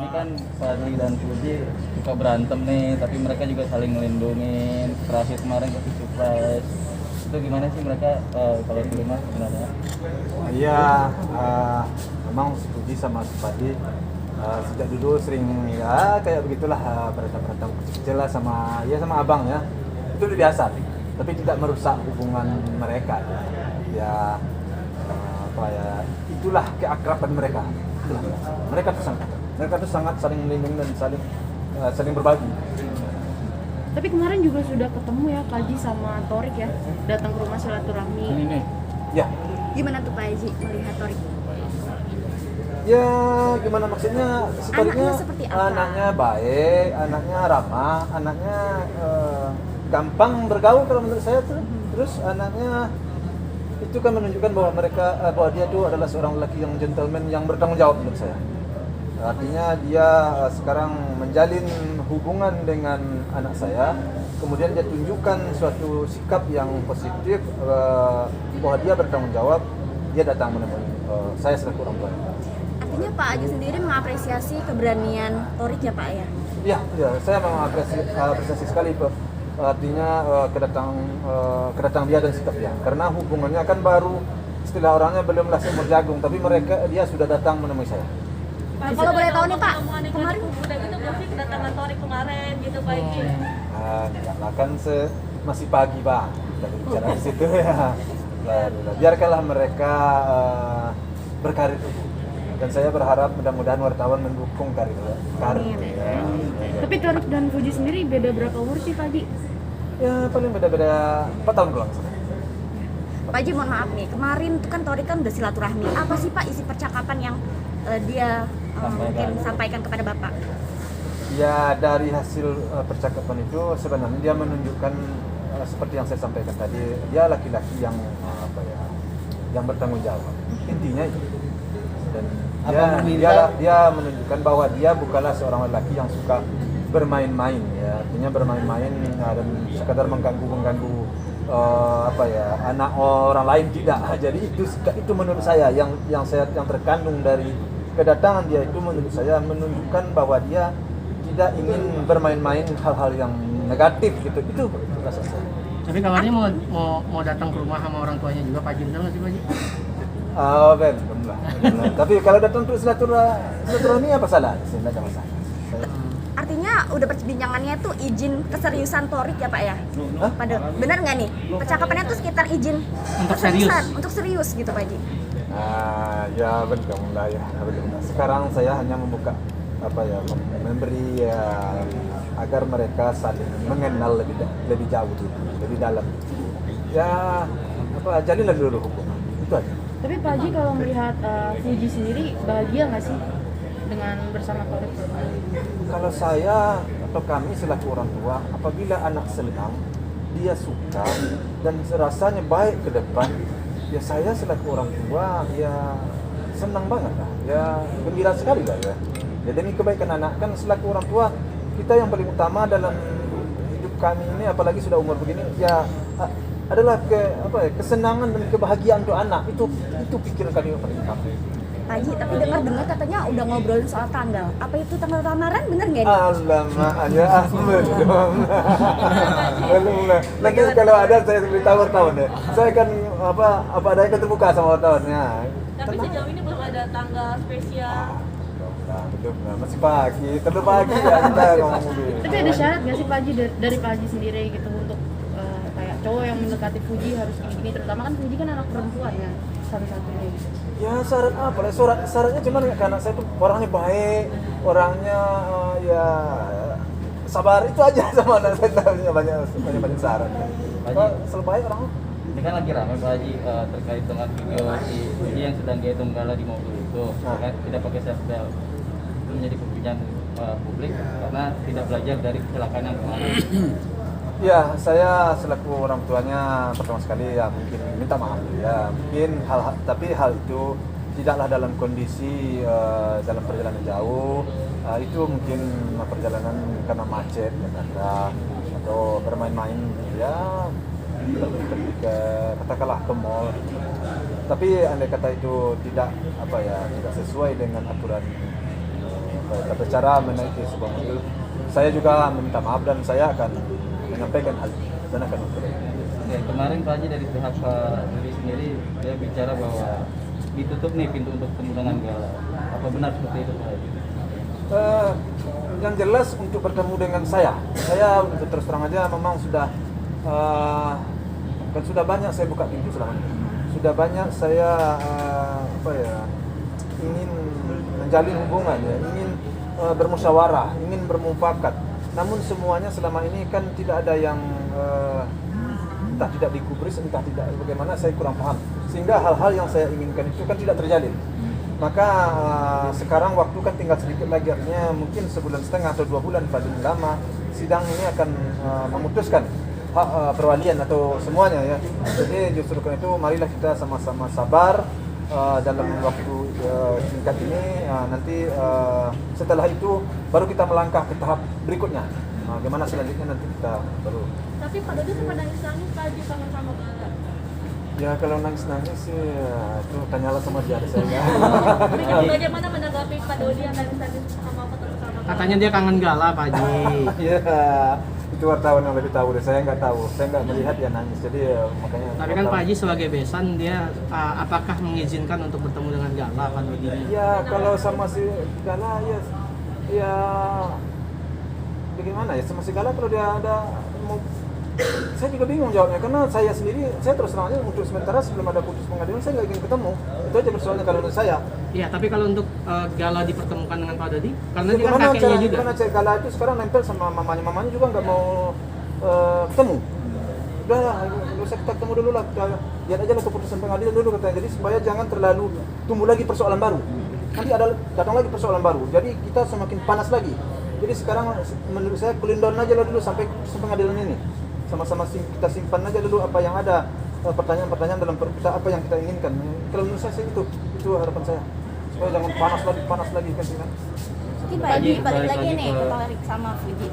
kan Fadli dan Puji suka berantem nih, tapi mereka juga saling ngelindungin. Terakhir kemarin kasih surprise. Itu gimana sih mereka kalau di rumah sebenarnya? Iya, memang si Puji sama si Fadli sejak dulu sering ya kayak begitulah berantem kecil lah sama abang ya. Itu udah biasa, tapi tidak merusak hubungan mereka. Ya itulah keakraban mereka. Mereka tuh sangat saling melindungi dan saling berbagi. Tapi kemarin juga sudah ketemu ya Pak Haji sama Torik ya, datang ke rumah silaturahmi. Ini nih. Ya. Gimana tuh Pak Haji melihat Torik? Ya gimana maksudnya? Anaknya seperti apa? Anaknya baik, anaknya ramah, anaknya gampang bergaul kalau menurut saya tuh. Terus anaknya itu kan menunjukkan bahwa dia itu adalah seorang lelaki yang gentleman yang bertanggung jawab menurut saya. Artinya dia sekarang menjalin hubungan dengan anak saya, kemudian dia tunjukkan suatu sikap yang positif bahwa dia bertanggung jawab, dia datang menemui saya selaku orang tua. Artinya Pak Haji sendiri mengapresiasi keberanian Torik ya Pak ya? Iya, saya mengapresiasi sekali Pak. Artinya kedatangan dia dan sikap dia. Karena hubungannya kan baru, istilah orangnya belumlah seumur jagung, tapi dia sudah datang menemui saya. Kalau boleh tahu nih Pak, kemarin udah gitu belum sih kedatangan Torik kemarin gitu Pak Haji? Enggak lah kan masih pagi Pak, kita bicara di situ ya. Biarkanlah mereka berkarir. Dan saya berharap mudah-mudahan wartawan mendukung karir. Ya. Tapi Torik dan Puji sendiri beda berapa umur sih Pak Haji? Ya paling beda-beda 4 tahun kurang. Pak Haji mohon maaf nih, kemarin tuh kan Torik kan udah silaturahmi. Apa sih Pak isi percakapan yang dia mungkin sampaikan kepada Bapak? Ya dari hasil percakapan itu sebenarnya dia menunjukkan seperti yang saya sampaikan tadi, dia laki-laki yang yang bertanggung jawab. Intinya itu. Dan dia menunjukkan bahwa dia bukanlah seorang lelaki yang suka bermain-main ya. Artinya bermain-main dan sekadar mengganggu anak orang lain tidak. Jadi itu menurut saya yang terkandung dari kedatangan dia itu menurut saya menunjukkan bahwa dia tidak ingin bermain-main hal-hal yang negatif gitu. Itu rasa saya. Tapi kabarnya mau datang ke rumah sama orang tuanya juga Pak Haji, benar nggak sih Pak Haji? Belum lah. Tapi kalau datang untuk silaturahmi apa salah? Tidak ada masalah. Artinya udah perbincangannya tuh izin keseriusan Torik ya Pak ya? Benar nggak nih? Percakapannya tuh sekitar izin untuk serius gitu Pak Haji? Ya belum lah ya. Sekarang saya hanya membuka memberi agar mereka saling mengenal lebih jauh lebih dalam. Ya jalinlah dulu hubungan itu aja. Tapi Pak Haji kalau melihat Puji sendiri bahagia nggak sih dengan bersama Torik? Kalau saya atau kami selaku orang tua, apabila anak senang, dia suka dan rasanya baik ke depan, ya saya selaku orang tua ya senang banget lah, ya gembira sekali lah ya. Ya demi kebaikan anak kan selaku orang tua kita yang paling utama dalam hidup kami ini, apalagi sudah umur begini ya adalah kesenangan dan kebahagiaan untuk anak itu pikiran kami yang paling utama. Pak Haji, tapi dengar katanya udah ngobrolin soal tanggal. Apa itu tanggal lamaran bener nggak nih? Alamak, belum lah. Nanti kalau ada saya beritahu wartawan deh. Saya kan apa adanya terbuka sama wartawannya. Tapi sejauh ini belum ada tanggal spesial. Belum lah, masih pagi, terlalu pagi ya kita ngomong begini. Tapi ada syarat nggak sih Pak Haji dari Pak Haji sendiri gitu untuk kayak cowok yang mendekati Puji harus gini, terutama kan Puji kan anak perempuan ya satu-satunya gitu. Ya syarat apa lah? Syaratnya cuma karena saya tuh orangnya baik, orangnya ya sabar itu aja sama anak saya banyak syarat. Selalu baik orangnya. Ini kan lagi ramai Pak Haji terkait dengan video si Puji yang sedang gendong Gala di mobil itu, tidak pakai seatbelt. Itu menjadi perbincangan publik karena tidak belajar dari kecelakaan yang kemarin. Ya, saya selaku orang tuanya pertama sekali ya mungkin minta maaf ya. Mungkin tapi hal itu tidaklah dalam kondisi dalam perjalanan jauh. Itu mungkin perjalanan karena macet atau bermain-main ya pergi ke katakanlah ke mall. Tapi andai kata itu tidak sesuai dengan aturan tata cara menaiki sebuah mobil. Saya juga meminta maaf dan saya akan menyampaikan hal ini dan akan memperbaiki. Oke, kemarin Pak Haji dari pihak Pak Dodi sendiri dia bicara bahwa ditutup nih pintu untuk bertemu dengan Gala. Apa benar seperti itu Pak Haji? Yang jelas untuk bertemu dengan saya untuk terus terang aja memang sudah kan sudah banyak saya buka pintu selama ini. Sudah banyak saya ingin menjalin hubungan ya, ingin bermusyawarah, ingin bermufakat. Namun semuanya selama ini kan tidak ada yang entah tidak digubris, entah tidak bagaimana, saya kurang paham. Sehingga hal-hal yang saya inginkan itu kan tidak terjalin. Maka sekarang waktu kan tinggal sedikit lagi, artinya mungkin sebulan setengah atau 2 bulan paling lama sidang ini akan memutuskan hak perwalian atau semuanya ya. Jadi justru karena itu marilah kita sama-sama sabar dalam waktu singkat ini, nanti setelah itu baru kita melangkah ke tahap berikutnya. Bagaimana selanjutnya nanti kita baru. Tapi Pak Dodi sempat nangis-nangis Pak Haji kangen sama Gala. Ya kalau nangis-nangis sih itu tanyalah sama dia, saya enggak. Bagaimana menanggapi Pak Dodi yang nangis-nangis sama ketemu sama Gala? Katanya dia kangen Gala, Pak Haji. Iya, itu wartawan yang lebih tahu deh. Saya nggak tahu, saya nggak melihat dia nangis. Jadi makanya. Tapi kan Pak Haji sebagai besan, dia apakah mengizinkan untuk bertemu dengan Gala, Pak Dodi? Ya kalau sama si Gala ya bagaimana ya, sama si Gala kalau dia ada mau, saya juga bingung jawabnya karena saya sendiri, saya terus terang aja untuk sementara sebelum ada putus pengadilan saya nggak ingin ketemu. Itu aja persoalannya kalau menurut saya. Iya, tapi kalau untuk Gala dipertemukan dengan Pak Dodi, karena dia kan Gimana kakeknya juga. Gimana Gala itu sekarang nempel sama mamanya juga nggak mau ketemu. Udah lah, nggak usah kita ketemu dulu lah, kita lihat aja lah keputusan pengadilan dulu katanya. Jadi supaya jangan terlalu tumbuh lagi persoalan baru. Nanti ada datang lagi persoalan baru. Jadi kita semakin panas lagi. Jadi sekarang menurut saya cool down aja lah dulu sampai keputusan pengadilan ini. Sama-sama kita simpan aja dulu apa yang ada, pertanyaan-pertanyaan dalam perut kita, apa yang kita inginkan. Kalau menurut saya itu harapan saya. Supaya jangan panas lagi kan. Oke Pak Haji, balik lagi nih ke Torik sama Fuji.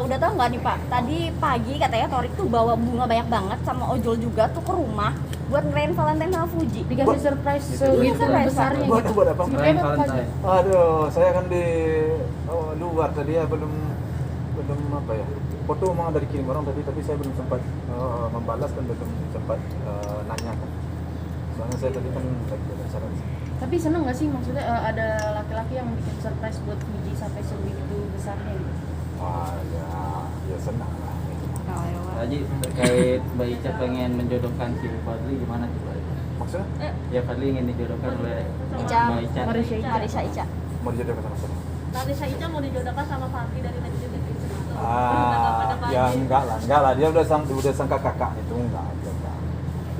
Udah tahu nggak nih Pak, tadi pagi katanya Torik tuh bawa bunga banyak banget sama ojol juga tuh ke rumah buat ngerayain Valentine sama Fuji. Dikasih surprise segitu besarnya gitu. Buat apa? Ngerayain Pak Haji. Valentine. Aduh, saya kan di luar tadi ya, belum apa ya. Foto memang ada dikirim orang tadi, tapi saya belum sempat membalas dan belum sempat nanya kan. Soalnya saya tadi kan lagi ada acara. Tapi seneng nggak sih maksudnya ada laki-laki yang bikin surprise buat Fuji sampai sebegitu besarnya gitu? Ya senang lah. Pak Haji, terkait Mbak Ica pengen menjodohkan si Fadli gimana tuh Pak Haji? Maksudnya? Ya Fadli ingin dijodohkan oleh Ica. Mbak Ica. Marisa Ica. Mau dijodohkan sama siapa? Marisa Ica mau dijodohkan sama Fadli dari netizen itu. Ya enggak lah, dia udah sangka kakak itu enggak.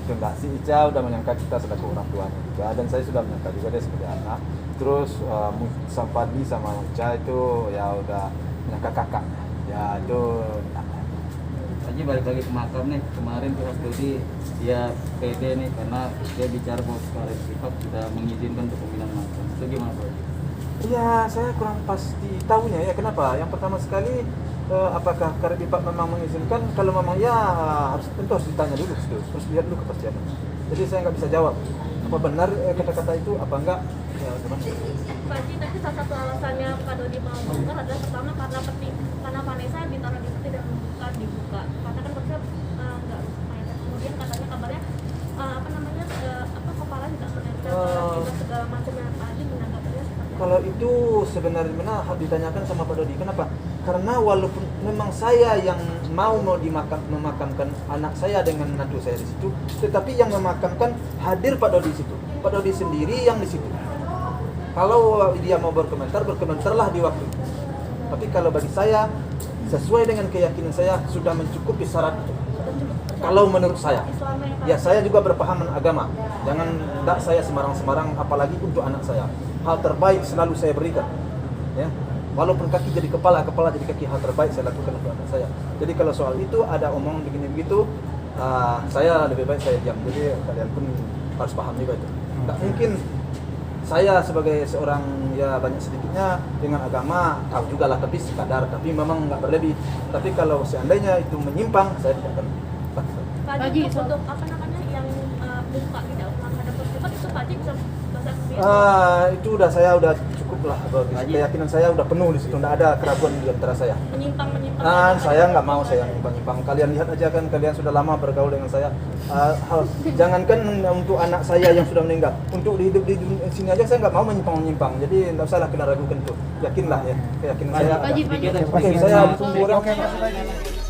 Itu enggak, si Ica udah menyangka kita selaku orang tuanya juga, dan saya sudah menyangka juga dia sebagai anak. Terus Fadli sama Ica itu ya udah menyangka kakak. Ya itu enggak. Haji balik lagi ke makam nih, kemarin pihak Dodi dia pede nih karena dia bicara bahwa Karet Pihak sudah mengizinkan untuk pemindahan makam. Itu gimana Pak Haji? Ya saya kurang pasti tahunya ya, kenapa? Yang pertama sekali apakah Karet Pihak memang mengizinkan? Kalau memang ya tentu harus ditanya dulu, terus lihat dulu kepastiannya. Jadi saya nggak bisa jawab apa benar kata-kata itu apa enggak. Ya, Pak Haji, tapi salah satu alasannya Pak Dodi mau bongkar adalah pertama karena Vanessa yang ditaruh di situ tidak dibuka. Karena kan maksudnya nggak lumayan. Kemudian katanya kabarnya kepala tidak menempel segala macam yang Pak Haji menanggapinya seperti itu. Kalau itu sebenarnya harus ditanyakan sama Pak Dodi. Kenapa? Karena walaupun memang saya yang mau memakamkan anak saya dengan menantu saya di situ, tetapi yang memakamkan hadir Pak Dodi di situ. Pak Dodi sendiri yang di situ. Kalau dia mau berkomentarlah di waktu itu. Tapi kalau bagi saya, sesuai dengan keyakinan saya sudah mencukupi syarat itu. Kalau menurut saya, ya saya juga berpahaman agama. Jangan tidak saya sembarang-sembarang, apalagi untuk anak saya. Hal terbaik selalu saya berikan. Ya, walaupun kaki jadi kepala jadi kaki, hal terbaik saya lakukan untuk anak saya. Jadi kalau soal itu ada omong begini begitu, saya lebih baik saya diam. Jadi kalian pun harus paham juga itu. Tidak mungkin saya sebagai seorang ya banyak sedikitnya dengan agama tahu juga lah, tapi sekadar, tapi memang nggak berlebih. Tapi kalau seandainya itu menyimpang, saya tidak akan lakukan. Pak Haji, untuk yang buka tidak menghadap ke depan itu Pak Haji bisa bahasa Inggris? Itu saya udah cukup lah bagi Haji. keyakinan saya udah penuh di situ, tidak ada keraguan di antara saya. menyimpang Nah, saya nggak mau saya nyimpang-nyimpang. Kalian lihat aja kan, kalian sudah lama bergaul dengan saya. Jangankan untuk anak saya yang sudah meninggal, untuk hidup di sini aja saya nggak mau menyimpang-menyimpang. Jadi nggak usahlah kena ragukan itu. Yakinlah ya, keyakinan saya. Pak Haji, Sedikit, Oke, sedikit. saya Nah, tunggu orang. Oke, masuk lagi.